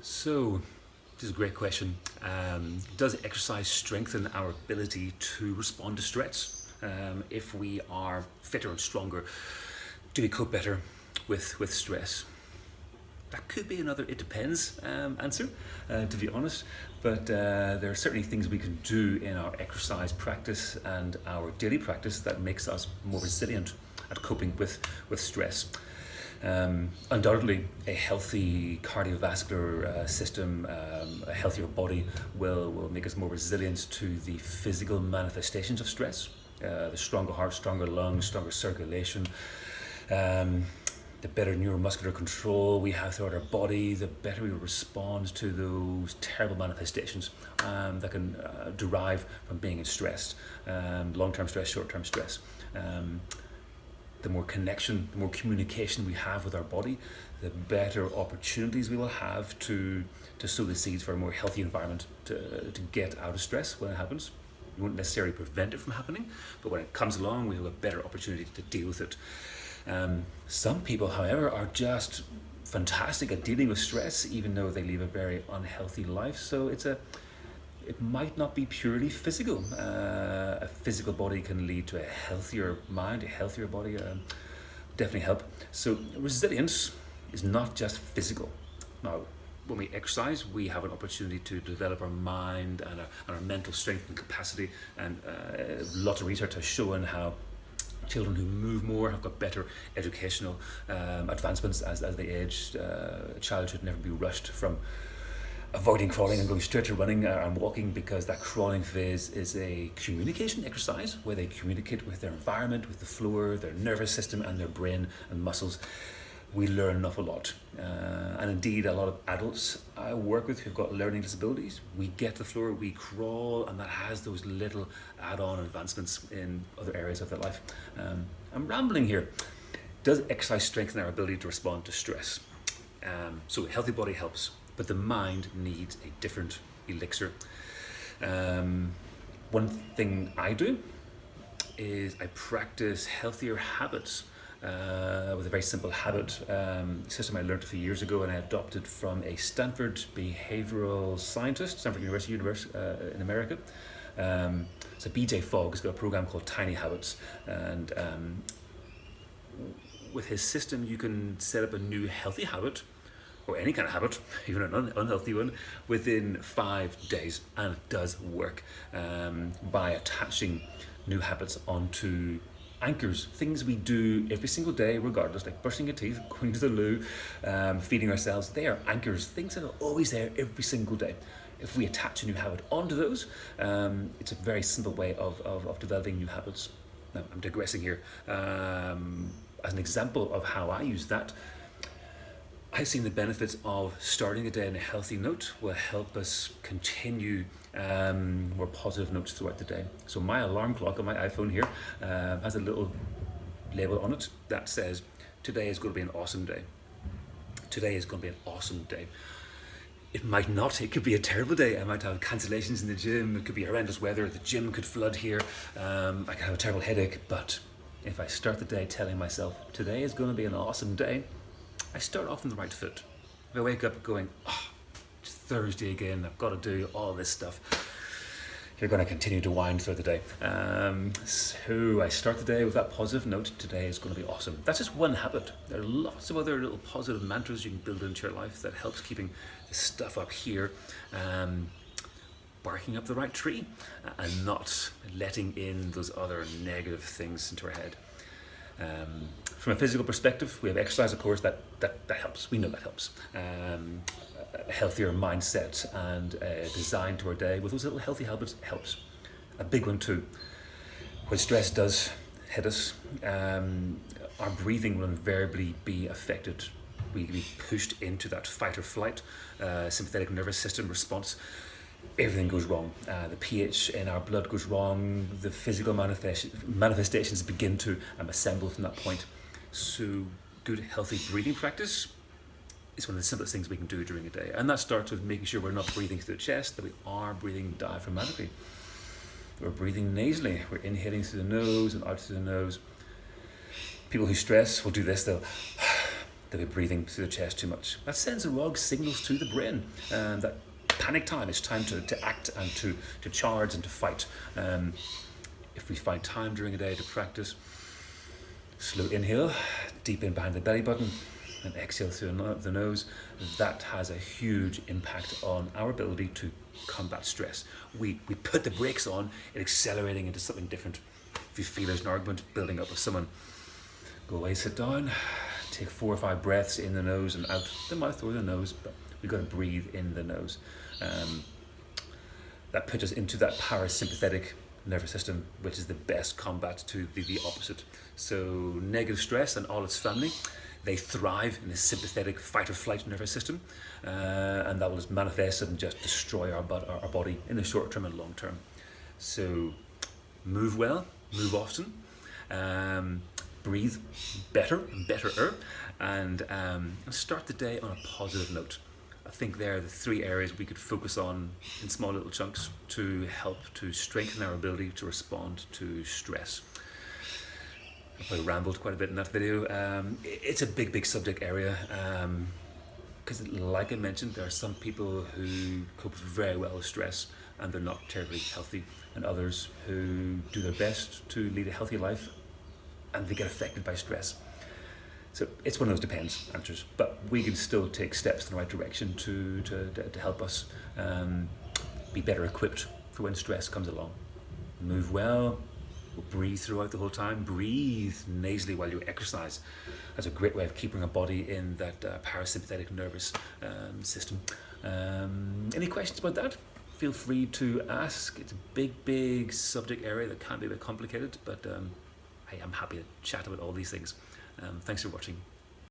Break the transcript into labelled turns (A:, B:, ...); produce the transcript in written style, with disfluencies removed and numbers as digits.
A: So, this is a great question. Does exercise strengthen our ability to respond to stress? If we are fitter and stronger, do we cope better with stress? That could be another it depends answer, to be honest. But there are certainly things we can do in our exercise practice and our daily practice that makes us more resilient at coping with stress. Undoubtedly, a healthy cardiovascular system, a healthier body will make us more resilient to the physical manifestations of stress. The stronger heart, stronger lungs, stronger circulation, the better neuromuscular control we have throughout our body, the better we respond to those terrible manifestations that can derive from being in stress, long-term stress, short-term stress. The more connection, the more communication we have with our body, the better opportunities we will have to sow the seeds for a more healthy environment to get out of stress when it happens. We won't necessarily prevent it from happening, but when it comes along, we have a better opportunity to deal with it. Some people, however, are just fantastic at dealing with stress, even though they lead a very unhealthy life. So it might not be purely physical. A physical body can lead to a healthier mind, a healthier body, definitely help. So resilience is not just physical. Now, when we exercise, we have an opportunity to develop our mind and our mental strength and capacity. And lots of research has shown how children who move more have got better educational advancements as they age. A child should never be rushed from avoiding crawling and going straight to running and walking, because that crawling phase is a communication exercise where they communicate with their environment, with the floor, their nervous system and their brain and muscles. We learn an awful lot. And indeed, a lot of adults I work with who've got learning disabilities, we get to the floor, we crawl, and that has those little add-on advancements in other areas of their life. I'm rambling here. Does exercise strengthen our ability to respond to stress? So a healthy body helps, but the mind needs a different elixir. One thing I do is I practice healthier habits with a very simple habit system I learned a few years ago, and I adopted from a Stanford behavioral scientist, Stanford University in America. So BJ Fogg has got a program called Tiny Habits, and with his system you can set up a new healthy habit, or any kind of habit, even an unhealthy one, within 5 days, and it does work by attaching new habits onto anchors, things we do every single day regardless, like brushing your teeth, going to the loo, feeding ourselves. They are anchors, things that are always there every single day. If we attach a new habit onto those, it's a very simple way of developing new habits. Now, I'm digressing here. As an example of how I use that, I've seen the benefits of starting a day on a healthy note will help us continue more positive notes throughout the day. So my alarm clock on my iPhone here has a little label on it that says, today is going to be an awesome day. Today is going to be an awesome day. It might not, it could be a terrible day. I might have cancellations in the gym, it could be horrendous weather, the gym could flood here, I could have a terrible headache, but if I start the day telling myself, today is going to be an awesome day, I start off on the right foot. If I wake up going, it's Thursday again, I've got to do all this stuff, you're going to continue to wind through the day. So I start the day with that positive note, today is going to be awesome. That's just one habit. There are lots of other little positive mantras you can build into your life that helps keeping the stuff up here, barking up the right tree, and not letting in those other negative things into our head. From a physical perspective, we have exercise, of course, that helps. We know that helps. A healthier mindset and a design to our day with those little healthy habits helps. A big one too. When stress does hit us, our breathing will invariably be affected. We can be pushed into that fight or flight, sympathetic nervous system response. Everything goes wrong. The pH in our blood goes wrong. The physical manifestations begin to assemble from that point. So good, healthy breathing practice is one of the simplest things we can do during a day. And that starts with making sure we're not breathing through the chest, that we are breathing diaphragmatically. We're breathing nasally. We're inhaling through the nose and out through the nose. People who stress will do this. They'll They'll be breathing through the chest too much. That sends the wrong signals to the brain. That panic time is time to act and to charge and to fight. If we find time during a day to practice, slow inhale, deep in behind the belly button, and exhale through the nose, that has a huge impact on our ability to combat stress. We put the brakes on in accelerating into something different. If you feel there's an argument building up with someone, go away, sit down, take 4 or 5 breaths in the nose and out the mouth or the nose, but we've got to breathe in the nose. That puts us into that parasympathetic nervous system, which is the best combat to the opposite. So negative stress and all its family, they thrive in the sympathetic fight or flight nervous system, and that will just manifest and just destroy our body in the short term and long term. So move well, move often, breathe better and betterer, and start the day on a positive note. I think there are the 3 areas we could focus on in small little chunks to help to strengthen our ability to respond to stress. I probably rambled quite a bit in that video. It's a big subject area, because like I mentioned, there are some people who cope very well with stress and they're not terribly healthy, and others who do their best to lead a healthy life and they get affected by stress. So it's one of those depends answers, but we can still take steps in the right direction to help us be better equipped for when stress comes along. Move well, breathe throughout the whole time, breathe nasally while you exercise. That's a great way of keeping our body in that parasympathetic nervous system. Any questions about that? Feel free to ask. It's a big subject area that can be a bit complicated, but hey, I'm happy to chat about all these things. Thanks for watching.